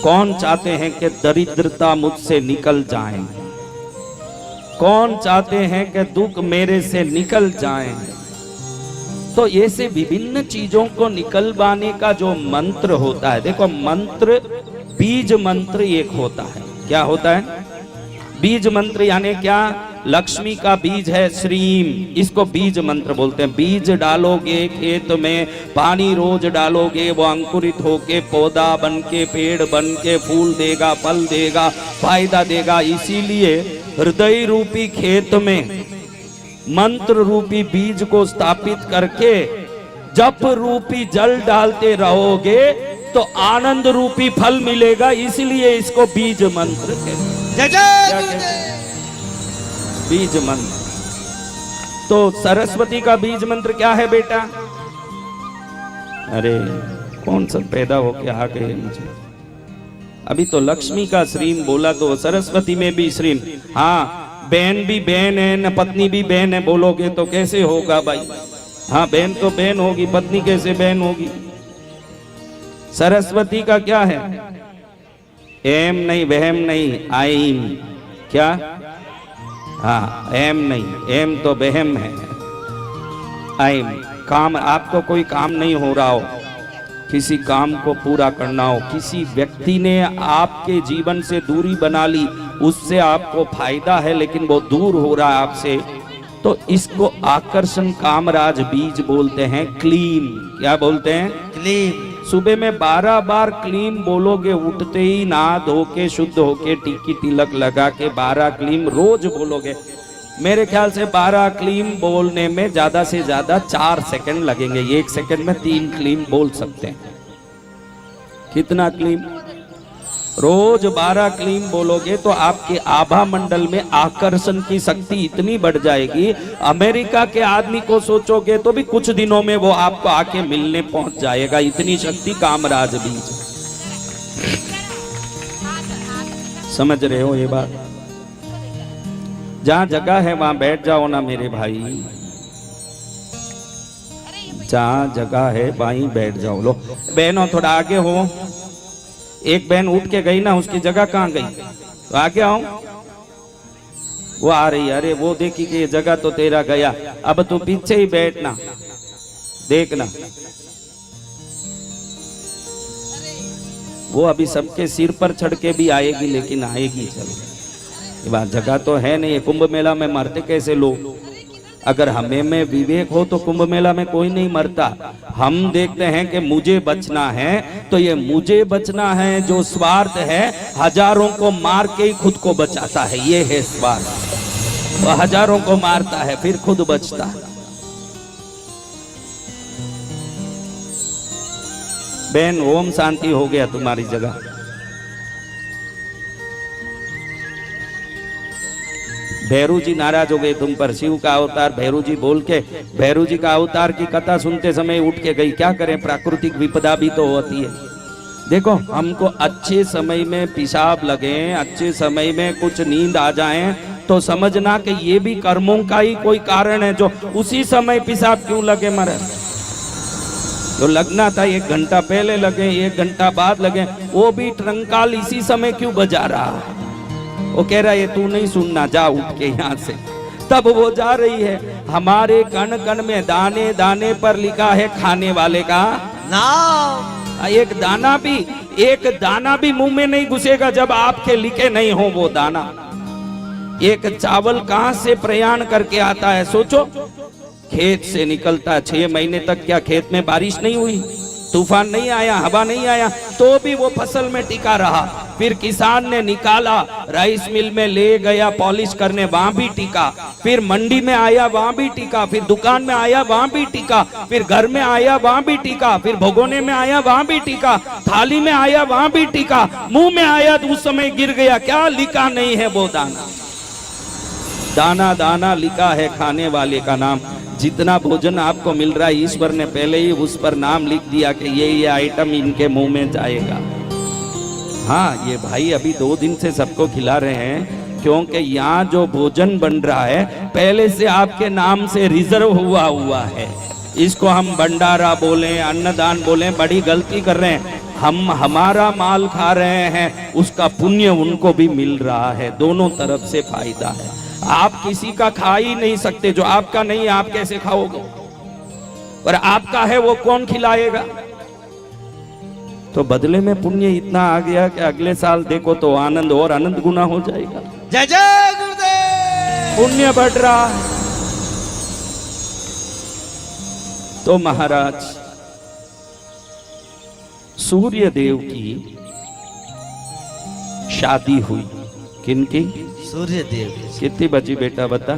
कौन चाहते हैं कि दरिद्रता मुझसे निकल जाए? कौन चाहते हैं कि दुख मेरे से निकल जाए? तो ऐसे विभिन्न चीजों को निकलवाने का जो मंत्र होता है, देखो मंत्र, बीज मंत्र एक होता है। क्या होता है? बीज मंत्र यानी क्या? लक्ष्मी का बीज है श्रीम, इसको बीज मंत्र बोलते हैं। बीज डालोगे खेत में, पानी रोज डालोगे, वो अंकुरित होके पौधा बन के, पेड़ बन के फूल देगा, फल देगा, फायदा देगा। इसीलिए हृदय रूपी खेत में मंत्र रूपी बीज को स्थापित करके जप रूपी जल डालते रहोगे तो आनंद रूपी फल मिलेगा। इसलिए इसको बीज मंत्र कहते हैं। बीज मंत्र। तो सरस्वती का बीज मंत्र क्या है बेटा? अरे कौन सा पैदा होके आ गए मुझे? अभी तो लक्ष्मी का श्रीम बोला, तो सरस्वती में भी श्रीम। हाँ, बहन भी बहन है न पत्नी भी बहन है बोलोगे तो कैसे होगा भाई? हाँ, बहन तो बहन होगी, पत्नी कैसे बहन होगी? सरस्वती का क्या है? एम नहीं, वहम नहीं, आईम। क्या? हाँ, एम नहीं, एम तो बहम है। आईम, काम, आपको कोई काम नहीं हो रहा हो, किसी काम को पूरा करना हो, किसी व्यक्ति ने आपके जीवन से दूरी बना ली, उससे आपको फायदा है लेकिन वो दूर हो रहा है आपसे, तो इसको आकर्षण कामराज बीज बोलते हैं। क्लीम। क्या बोलते हैं? क्लीम। सुबह में 12 बार क्लीम बोलोगे, उठते ही नहा धो के शुद्ध होके टिकी तिलक लगा के 12 क्लीम रोज बोलोगे। मेरे ख्याल से 12 क्लीम बोलने में ज्यादा से ज्यादा 4 सेकंड लगेंगे। 1 सेकंड में 3 क्लीम बोल सकते हैं। कितना क्लीम? रोज 12 क्लीम बोलोगे तो आपके आभा मंडल में आकर्षण की शक्ति इतनी बढ़ जाएगी, अमेरिका के आदमी को सोचोगे तो भी कुछ दिनों में वो आपको आके मिलने पहुंच जाएगा। इतनी शक्ति कामराज बीज। समझ रहे हो ये बात? जहां जगह है वहां बैठ जाओ ना मेरे भाई, जहां जगह है वहीं बैठ जाओ। लो बहनों थोड़ा आगे हो। एक बहन उठ के गई ना, उसकी जगह कहाँ गई? तो आगे आओ। वो आ रही है। अरे वो देखी कि ये जगह तो तेरा गया, अब तू पीछे ही बैठना, देखना। वो अभी सबके सिर पर चढ़ के भी आएगी, लेकिन आएगी। चलो ये बात, जगह तो है नहीं। कुंभ मेला में मरते कैसे लोग? अगर हमें में विवेक हो तो कुंभ मेला में कोई नहीं मरता। हम देखते हैं कि मुझे बचना है, तो ये मुझे बचना है जो स्वार्थ है, हजारों को मार के ही खुद को बचाता है। ये है स्वार्थ। वो हजारों को मारता है फिर खुद बचता है। बहन ओम शांति हो गया तुम्हारी जगह। भैरू जी नाराज हो गए तुम पर। शिव का अवतार भैरू जी बोल के, भैरू जी का अवतार की कथा सुनते समय उठ के गई। क्या करें, प्राकृतिक विपदा भी तो होती है। देखो, हमको अच्छे समय में पेशाब लगे, अच्छे समय में कुछ नींद आ जाए, तो समझना कि ये भी कर्मों का ही कोई कारण है। जो उसी समय पेशाब क्यों लगे मरे? जो लगना था 1 घंटा पहले लगे, 1 घंटा बाद लगे, वो भी ट्रंकाल इसी समय क्यों बजा रहा है? वो कह रहा है तू नहीं सुनना, जा उठ के यहाँ से। तब वो जा रही है। हमारे कण कण में दाने दाने पर लिखा है खाने वाले का नाम। एक दाना भी मुंह में नहीं घुसेगा जब आपके लिखे नहीं हो वो दाना। एक चावल कहां से प्रयाण करके आता है सोचो? खेत से निकलता है। 6 महीने तक क्या खेत में बारिश नहीं हुई, तूफान नहीं आया, हवा नहीं आया, तो भी वो फसल में टिका रहा। फिर किसान ने निकाला, राइस मिल में ले गया पॉलिश करने, वहां भी टिका। फिर मंडी में आया, वहां भी टिका। फिर दुकान में आया, वहां भी टिका। फिर घर में आया, वहां भी टिका। फिर भगोने में आया, वहां भी टिका। थाली में आया, वहां भी टिका। मुंह में आया तो उस समय गिर गया। क्या लिखा नहीं है वो दाना? दाना दाना लिखा है खाने वाले का नाम। जितना भोजन आपको मिल रहा है, ईश्वर ने पहले ही उस पर नाम लिख दिया कि ये आइटम इनके मुंह में जाएगा। हाँ, ये भाई अभी 2 दिन से सबको खिला रहे हैं, क्योंकि यहाँ जो भोजन बन रहा है पहले से आपके नाम से रिजर्व हुआ है। इसको हम भंडारा बोले, अन्नदान बोले, बड़ी गलती कर रहे हैं। हम हमारा माल खा रहे हैं, उसका पुण्य उनको भी मिल रहा है, दोनों तरफ से फायदा है। आप किसी का खा ही नहीं सकते, जो आपका नहीं आप कैसे खाओगे? और आपका है वो कौन खिलाएगा? तो बदले में पुण्य इतना आ गया कि अगले साल देखो तो आनंद और अनंत गुना हो जाएगा। जय जय गुरुदेव। पुण्य बढ़ रहा है। तो महाराज सूर्य देव की शादी हुई। किनकी? सूर्य देव। कितनी बची बेटा बता?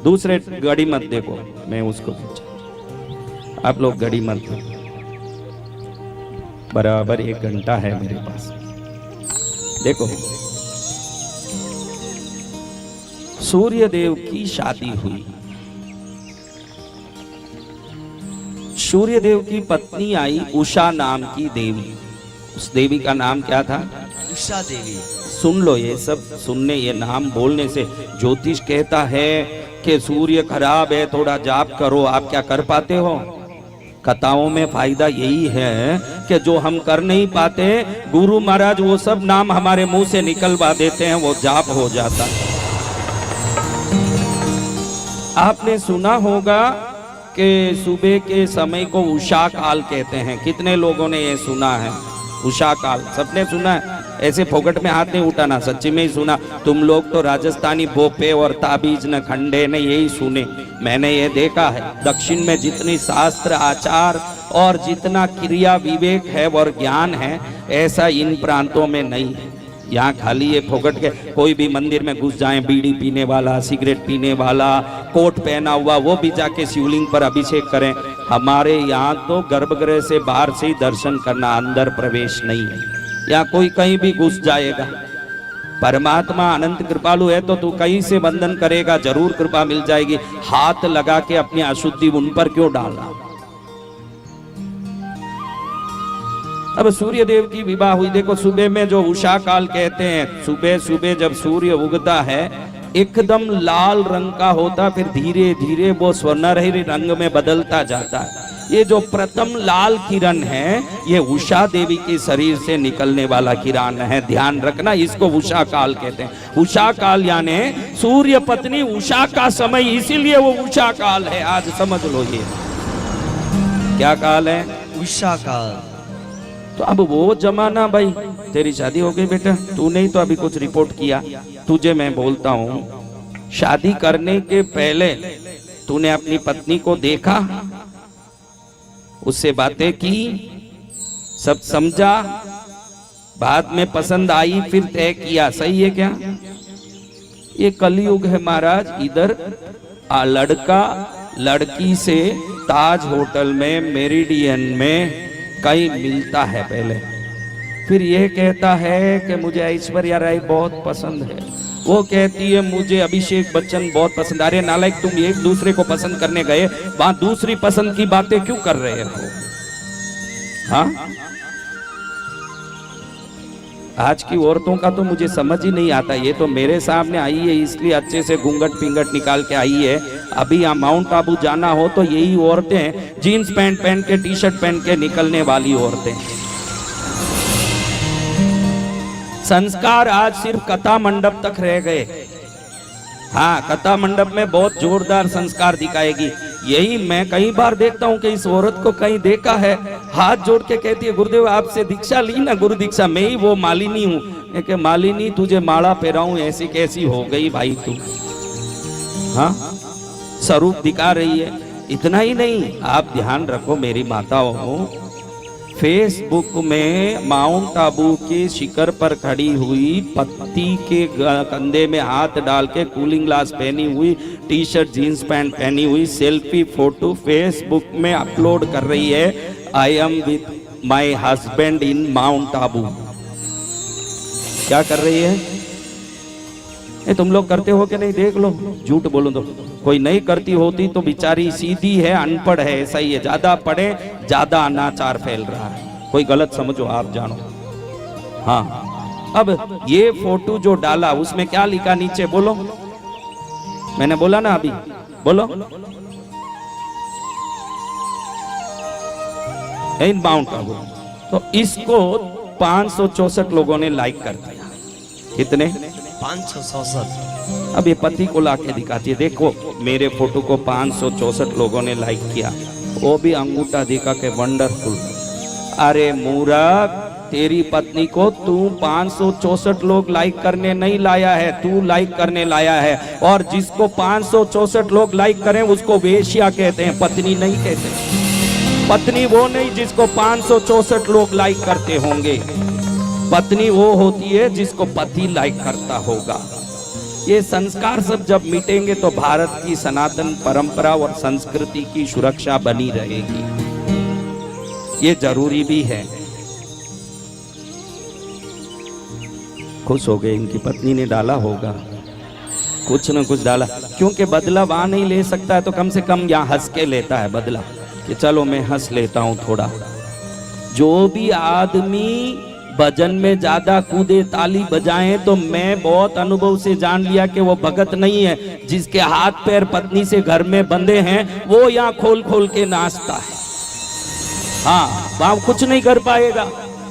दूसरे घड़ी मत देखो, मैं उसको पूछा। आप लोग घड़ी मत देखो, बराबर 1 घंटा है मेरे पास। देखो, सूर्य देव की शादी हुई। सूर्य देव की पत्नी आई उषा नाम की देवी। उस देवी का नाम क्या था? उषा देवी। सुन लो, ये सब सुनने, ये नाम बोलने से ज्योतिष कहता है कि सूर्य खराब है, थोड़ा जाप करो। आप क्या कर पाते हो? कथाओं में फायदा यही है कि जो हम कर नहीं पाते, गुरु महाराज वो सब नाम हमारे मुंह से निकलवा देते हैं, वो जाप हो जाता है। आपने सुना होगा कि सुबह के समय को उषा काल कहते हैं। कितने लोगों ने ये सुना है? उषा काल सबने सुना है? ऐसे फोकट में हाथ नहीं उठाना, सच्ची में ही सुना। तुम लोग तो राजस्थानी बोपे और ताबीज न खंडे ने यही सुने। मैंने ये देखा है, दक्षिण में जितनी शास्त्र आचार और जितना क्रिया विवेक है और ज्ञान है, ऐसा इन प्रांतों में नहीं है। यहाँ खाली ये फोकट के कोई भी मंदिर में घुस जाए, बीड़ी पीने वाला, सिगरेट पीने वाला, कोट पहना हुआ, वो भी जाके शिवलिंग पर अभिषेक करें। हमारे यहाँ तो गर्भगृह से बाहर से ही दर्शन करना, अंदर प्रवेश नहीं है। यहाँ कोई कहीं भी घुस जाएगा। परमात्मा अनंत कृपालु है तो तू कहीं से बंधन करेगा, जरूर कृपा मिल जाएगी। हाथ लगा के अपनी अशुद्धि उन पर क्यों डालना? अब सूर्य देव की विवाह हुई। देखो, सुबह में जो उषा काल कहते हैं, सुबह सुबह जब सूर्य उगता है एकदम लाल रंग का होता, फिर धीरे धीरे वो स्वर्णरही रंग में बदलता जाता है। ये जो प्रथम लाल किरण है, ये उषा देवी के शरीर से निकलने वाला किरण है। ध्यान रखना, इसको उषा काल कहते हैं। उषा काल यानी सूर्य पत्नी उषा का समय, इसीलिए वो उषा काल है। आज समझ लो ये क्या काल है? उषा काल। तो अब वो जमाना, भाई तेरी शादी हो गई बेटा, तू नहीं तो अभी कुछ रिपोर्ट किया। तुझे मैं बोलता हूँ, शादी करने के पहले तूने अपनी पत्नी को देखा, उससे बातें की, सब समझा, बाद में पसंद आई, फिर तय किया। सही है क्या? ये कलयुग है महाराज। इधर लड़का लड़की से ताज होटल में, मेरिडियन में कहीं मिलता है पहले, फिर ये कहता है कि मुझे ऐश्वर्या राय बहुत पसंद है, वो कहती है मुझे अभिषेक बच्चन बहुत पसंद। अरे नालायक, तुम एक दूसरे को पसंद करने गए, वहां दूसरी पसंद की बातें क्यों कर रहे हो? हाँ, आज की औरतों का तो मुझे समझ ही नहीं आता। ये तो मेरे सामने आई है इसलिए अच्छे से घूंघट पिंगट निकाल के आई है। अभी यहाँ माउंट आबू जाना हो तो यही औरतें जीन्स पैंट पहन के, टी शर्ट पहन के निकलने वाली औरतें। संस्कार आज सिर्फ कथा मंडप तक रह गए। हाँ, कथा मंडप में बहुत जोरदार संस्कार दिखाएगी। यही मैं कई बार देखता हूँ कि इस औरत को कहीं देखा है, हाथ जोड़ के कहती है गुरुदेव आपसे दीक्षा ली ना, गुरु दीक्षा। मैं ही वो मालिनी हूँ। कि मालिनी तुझे माला पहराऊं, ऐसी कैसी हो गई भाई तू? हाँ, स्वरूप दिखा रही है। इतना ही नहीं, आप ध्यान रखो मेरी माताओं, फेसबुक में माउंट आबू के शिखर पर खड़ी हुई, पत्ती के कंधे में हाथ डाल के, कूलिंग ग्लास पहनी हुई, टी शर्ट जीन्स पैंट पहनी हुई, सेल्फी फोटो फेसबुक में अपलोड कर रही है, I am with my husband in mount Abu. क्या कर रही है? ये तुम लोग करते हो कि नहीं? देख लो, झूठ बोलो तो कोई नहीं करती होती तो बेचारी सीधी है, अनपढ़ है, ऐसा ही है। ज्यादा पढ़े ज्यादा अनाचार फैल रहा है। कोई गलत समझो, आप जानो। हाँ, अब ये फोटो जो डाला उसमें क्या लिखा नीचे बोलो? मैंने बोला ना अभी, बोलो। इन माउंट आबू तो इसको 564 लोगों ने लाइक कर दिया। कितने? 567। अब ये पति को लाके दिखाती है, देखो मेरे फोटो को 564 लोगों ने लाइक किया, वो भी अंगूठा दिखा के वंडरफुल। अरे मूर्ख, तेरी पत्नी को तू 564 लोग लाइक करने नहीं लाया है, तू लाइक करने लाया है। और जिसको 564 लोग लाइक करें उसको वेश्या कहते हैं, पत्नी नहीं कहते। पत्नी वो नहीं जिसको 564 लोग लाइक करते होंगे, पत्नी वो होती है जिसको पति लाइक करता होगा। ये संस्कार सब जब मिटेंगे तो भारत की सनातन परंपरा और संस्कृति की सुरक्षा बनी रहेगी, ये जरूरी भी है। खुश हो गए, इनकी पत्नी ने डाला होगा, कुछ न कुछ डाला, क्योंकि बदला वहां नहीं ले सकता है तो कम से कम यहाँ हंस के लेता है बदला, कि चलो मैं हंस लेता हूं थोड़ा। जो भी आदमी भजन में ज्यादा कूदे ताली बजाए तो मैं बहुत अनुभव से जान लिया कि वो भगत नहीं है। जिसके हाथ पैर पत्नी से घर में बंधे हैं वो यहाँ खोल खोल के नाचता है, हाँ वहां कुछ नहीं कर पाएगा,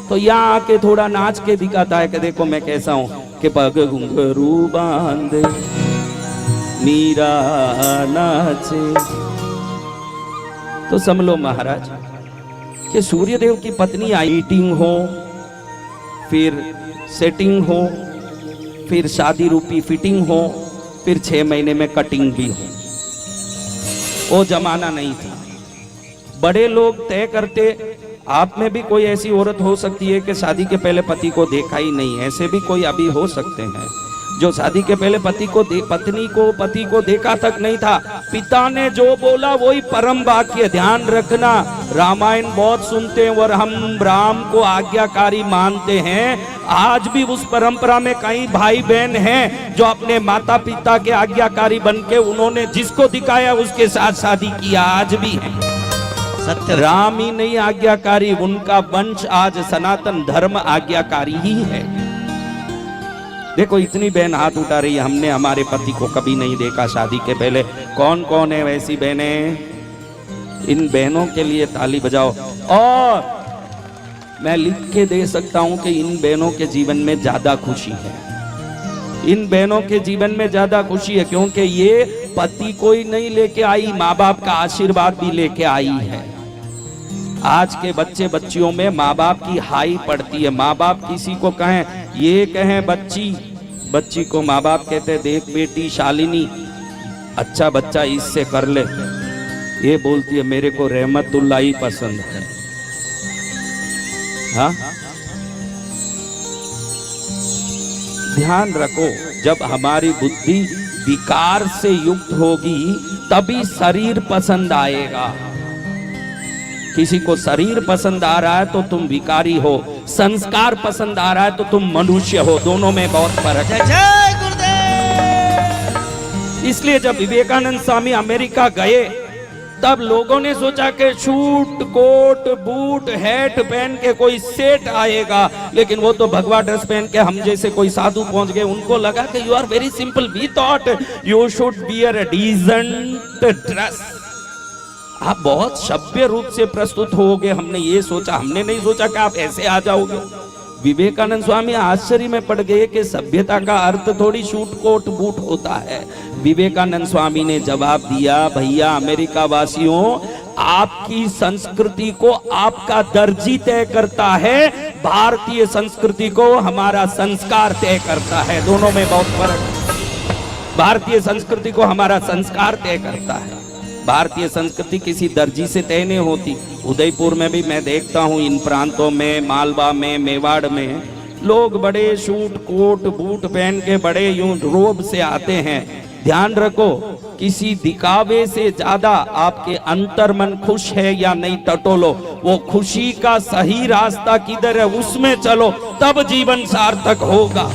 तो यहाँ आके थोड़ा नाच के दिखाता है कि देखो मैं कैसा हूं, कि पग घुंघरू बांधे मीरा नाचे। तो समझ लो महाराज कि सूर्यदेव की पत्नी ईटिंग हो, फिर सेटिंग हो, फिर शादी रूपी फिटिंग हो, फिर 6 महीने में कटिंग भी हो, वो जमाना नहीं था। बड़े लोग तय करते, आप में भी कोई ऐसी औरत हो सकती है कि शादी के पहले पति को देखा ही नहीं, ऐसे भी कोई अभी हो सकते हैं जो शादी के पहले पति को देखा तक नहीं था। पिता ने जो बोला वही परम वाक्य, ध्यान रखना। रामायण बहुत सुनते हैं और हम राम को आज्ञाकारी मानते हैं। आज भी उस परंपरा में कई भाई बहन हैं जो अपने माता पिता के आज्ञाकारी बनके उन्होंने जिसको दिखाया उसके साथ शादी किया, आज भी है। सत्य, राम ही नहीं आज्ञाकारी, उनका वंश आज सनातन धर्म आज्ञाकारी ही है। देखो इतनी बहन हाथ उठा रही है, हमने हमारे पति को कभी नहीं देखा शादी के पहले। कौन कौन है वैसी बहनें? इन बहनों के लिए ताली बजाओ। और मैं लिख के दे सकता हूं कि इन बहनों के जीवन में ज्यादा खुशी है, इन बहनों के जीवन में ज्यादा खुशी है, क्योंकि ये पति को ही नहीं लेके आई, माँ बाप का आशीर्वाद भी लेके आई है। आज के बच्चे बच्चियों में माँ बाप की हाई पड़ती है। माँ बाप किसी को कहें, ये कहें बच्ची को माँ बाप कहते हैं, देख बेटी शालिनी अच्छा बच्चा इससे कर ले, ये बोलती है मेरे को रहमतुल्ला ही पसंद है। हाँ, ध्यान रखो, जब हमारी बुद्धि विकार से युक्त होगी तभी शरीर पसंद आएगा। किसी को शरीर पसंद आ रहा है तो तुम विकारी हो, संस्कार पसंद आ रहा है तो तुम मनुष्य हो, दोनों में बहुत फर्क है। जय गुरुदेव। इसलिए जब विवेकानंद स्वामी अमेरिका गए तब लोगों ने सोचा कि शूट कोट बूट हैट पहन के कोई सेठ आएगा, लेकिन वो तो भगवा ड्रेस पहन के हम जैसे कोई साधु पहुंच गए। उनको लगा कि you are very simple, we thought you should wear a decent dress, आप बहुत सभ्य रूप से प्रस्तुत होगे, हमने ये सोचा, हमने नहीं सोचा कि आप ऐसे आ जाओगे। विवेकानंद स्वामी आश्चर्य में पड़ गए कि सभ्यता का अर्थ थोड़ी शूट कोट बूट होता है। विवेकानंद स्वामी ने जवाब दिया, भैया अमेरिका वासियों, आपकी संस्कृति को आपका दर्जी तय करता है, भारतीय संस्कृति को हमारा संस्कार तय करता है, दोनों में बहुत फर्क है। भारतीय संस्कृति को हमारा संस्कार तय करता है, भारतीय संस्कृति किसी दर्जी से तय नहीं होती। उदयपुर में भी मैं देखता हूँ, इन प्रांतों में, मालवा में, मेवाड़ में लोग बड़े सूट कोट बूट पहन के बड़े यूं रोब से आते हैं। ध्यान रखो, किसी दिखावे से ज्यादा आपके अंतर मन खुश है या नहीं टटोलो, वो खुशी का सही रास्ता किधर है उसमें चलो, तब जीवन सार्थक होगा।